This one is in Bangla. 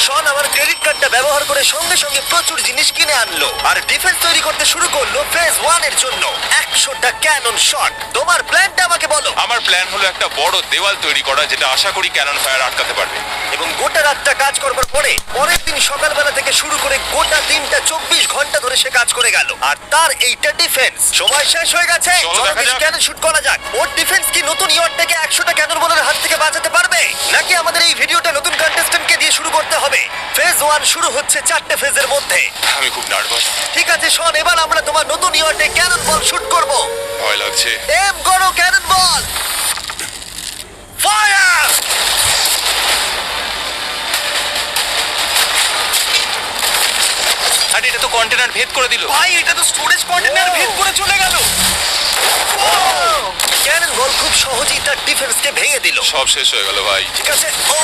শন আমার ক্রেডিট কার্ডটা ব্যবহার করে সঙ্গে সঙ্গে প্রচুর জিনিস কিনে আনলো আর ডিফেন্স তৈরি করতে শুরু করলো ফেজ 1 এর জন্য 100টা ক্যানন শট। তোমার প্ল্যানটা আমাকে বলো। আমার প্ল্যান হলো একটা বড় দেওয়াল তৈরি করা, যেটা আশা করি ক্যানন ফায়ার আটকাতে পারবে। এবং গোটা রাতটা কাজ করবার পরে পরের দিন সকালবেলা থেকে শুরু করে গোটা দিনটা 24 ঘন্টা ধরে সে কাজ করে গেল। আর তার এইটা ডিফেন্স। সময় শেষ হয়ে গেছে, চলো দেখা যাক। ক্যানন শুট করা যাক। ওর ডিফেন্স কি নতুন ইয়র্কটাকে 100টা ক্যানন বলের হাত থেকে বাঁচাতে পারবে, নাকি আমাদের এই ভিডিওটা নতুন কন্টেস্ট্যান্টকে দিয়ে শুরু করতে হবে? ফেজ 1 শুরু হচ্ছে 4টে ফেজের মধ্যে। আমি খুব নার্ভাস, ঠিক আছে শন, এবার আমরা তোমার নতুন ইয়র্কে ক্যানন বল শুট করব। ভয় লাগছে। এম করো ক্যানন বল, ফায়ার! আরে এটা তো কন্টেনার ভেদ করে দিল। ভাই এটা তো স্টোরেজ কন্টেনার ভেদ করে চলে গেল। ক্যানন বল খুব সহজেই তার ডিফেন্সকে ভেঙে দিল। সব শেষ হয়ে গেল ভাই। ঠিক আছে, ও